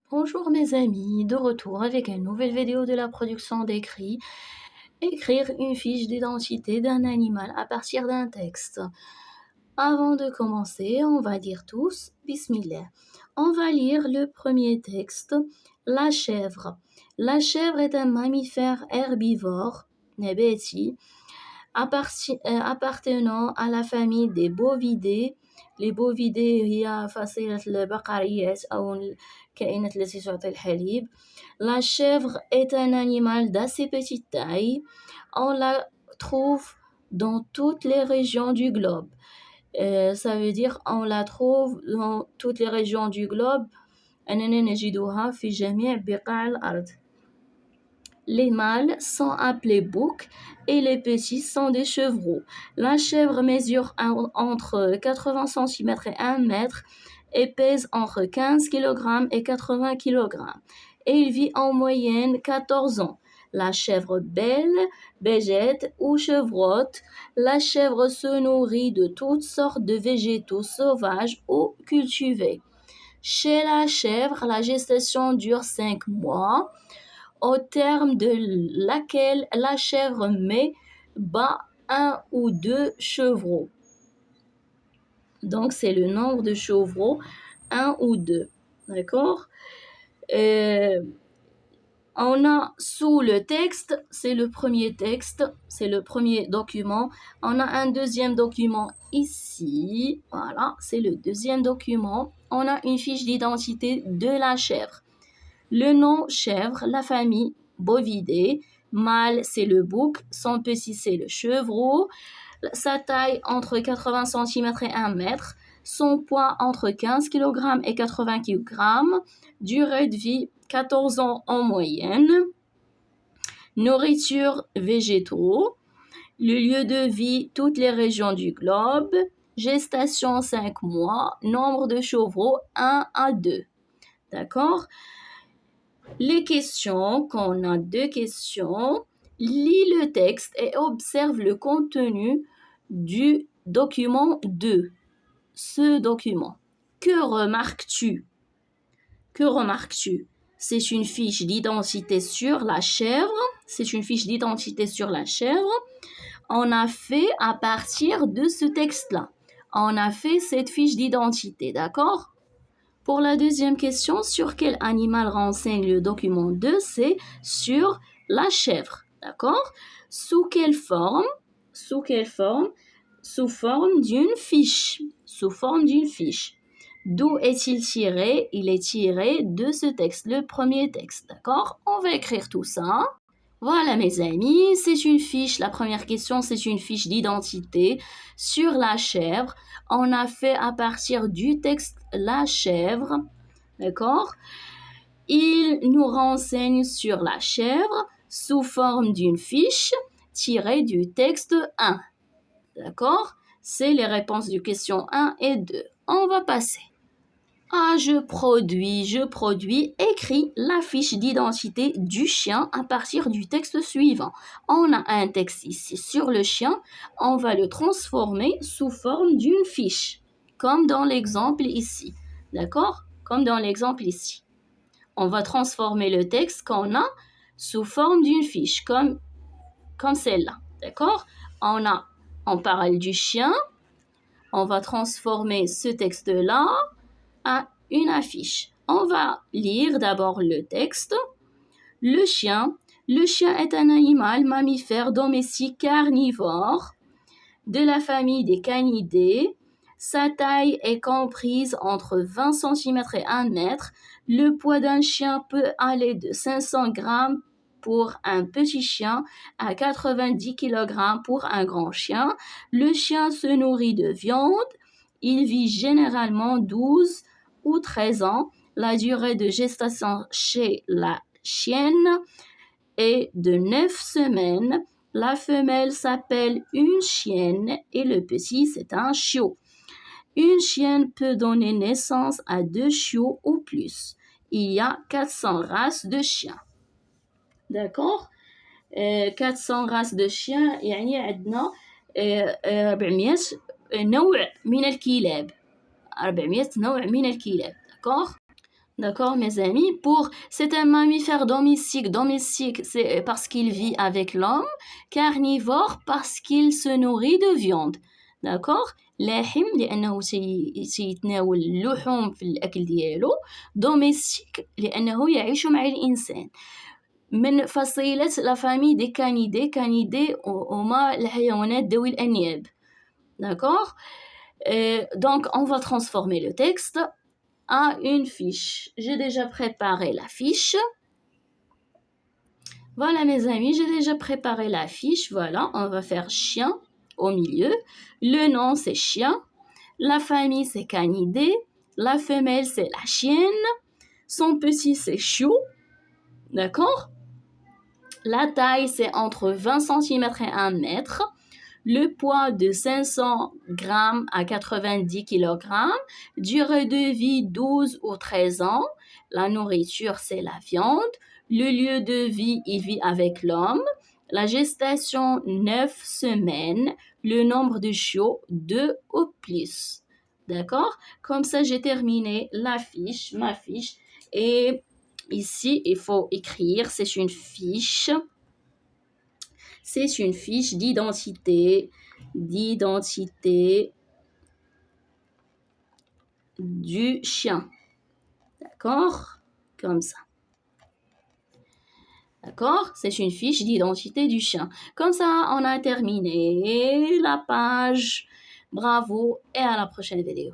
Bonjour mes amis, de retour avec une nouvelle vidéo de la production d'écrit. Écrire une fiche d'identité d'un animal à partir d'un texte. Avant de commencer, on va dire tous Bismillah. On va lire le premier texte, la chèvre. La chèvre est un mammifère herbivore, nabati, appartenant à la famille des bovidés. Les bovidés هي فصيلة البقريات أو الكائنات التي تعطي الحليب. La chèvre est un animal d'assez petite taille. On la trouve dans toutes les régions du globe. Ça veut dire on la trouve dans toutes les régions du globe. أننا نجدها في جميع بقاع الأرض. Les mâles sont appelés boucs et les petits sont des chevreaux. La chèvre mesure entre 80 cm et 1 mètre et pèse entre 15 kg et 80 kg. Et il vit en moyenne 14 ans. La chèvre belle, bégette ou chevrotte. La chèvre se nourrit de toutes sortes de végétaux sauvages ou cultivés. Chez la chèvre, la gestation dure 5 mois, au terme de laquelle la chèvre met bas 1 ou 2 chevreaux. Donc, c'est le nombre de chevreaux, 1 ou 2. D'accord? On a sous le texte, c'est le premier texte, c'est le premier document. On a un deuxième document ici. Voilà, c'est le deuxième document. On a une fiche d'identité de la chèvre. Le nom chèvre, la famille bovidée, mâle c'est le bouc, son petit c'est le chevreau, sa taille entre 80 cm et 1 mètre, son poids entre 15 kg et 80 kg, durée de vie 14 ans en moyenne, nourriture végétaux, le lieu de vie toutes les régions du globe, gestation 5 mois, nombre de chevreaux 1 à 2. D'accord? Les questions, quand on a 2 questions, lis le texte et observe le contenu du document 2. Ce document. Que remarques-tu? Que remarques-tu? C'est une fiche d'identité sur la chèvre. C'est une fiche d'identité sur la chèvre. On a fait à partir de ce texte-là. On a fait cette fiche d'identité, d'accord? Pour la deuxième question, sur quel animal renseigne le document 2? C'est sur la chèvre, d'accord? Sous quelle forme? Sous quelle forme? Sous forme d'une fiche. Sous forme d'une fiche. D'où est-il tiré? Il est tiré de ce texte, le premier texte, d'accord? On va écrire tout ça. Voilà mes amis, c'est une fiche, la première question c'est une fiche d'identité sur la chèvre. On a fait à partir du texte la chèvre, d'accord? Il nous renseigne sur la chèvre sous forme d'une fiche tirée du texte 1, d'accord? C'est les réponses du question 1 et 2. On va passer. Ah, je produis, écris la fiche d'identité du chien à partir du texte suivant. On a un texte ici sur le chien, on va le transformer sous forme d'une fiche, comme dans l'exemple ici. D'accord? Comme dans l'exemple ici. On va transformer le texte qu'on a sous forme d'une fiche, comme celle-là. D'accord? On parle du chien, on va transformer ce texte-là à une affiche. On va lire d'abord le texte. Le chien est un animal mammifère domestique carnivore de la famille des canidés. Sa taille est comprise entre 20 cm et 1 mètre. Le poids d'un chien peut aller de 500 grammes pour un petit chien à 90 kg pour un grand chien. Le chien se nourrit de viande. Il vit généralement 12 ou 13 ans. La durée de gestation chez la chienne est de 9 semaines. La femelle s'appelle une chienne et le petit, c'est un chiot. Une chienne peut donner naissance à 2 chiots ou plus. Il y a 400 races de chiens. D'accord? 400 races de chiens, يعني عندنا 400 نوع من الكلاب. 400 نوع من الكلاب. D'accord? D'accord, mes amis? C'est un mammifère domestique. Domestique, c'est parce qu'il vit avec l'homme. Carnivore, parce qu'il se nourrit de viande. d'accord. لاحم لأنه سيتناول اللحوم في الأكل ديالو. دوميستيك لأنه يعيش مع الإنسان. من فصيلة لا فامي دي كانيدي. كانيدي هما الحيوانات ذوي الأنياب. d'accord. Donc, on va transformer le texte à une fiche. J'ai déjà préparé la fiche. Voilà mes amis, j'ai déjà préparé la fiche. Voilà, on va faire chien au milieu. Le nom c'est chien. La famille c'est canidé. La femelle c'est la chienne. Son petit c'est chou. D'accord? La taille c'est entre 20 cm et 1 mètre. Le poids de 500 grammes à 90 kg. Durée de vie 12 ou 13 ans. La nourriture, c'est la viande. Le lieu de vie, il vit avec l'homme. La gestation, 9 semaines. Le nombre de chiots, 2 ou plus. D'accord? Comme ça, j'ai terminé ma fiche. Et ici, il faut écrire, c'est une fiche. C'est une fiche d'identité du chien. D'accord? Comme ça. D'accord? C'est une fiche d'identité du chien. Comme ça, on a terminé la page. Bravo et à la prochaine vidéo.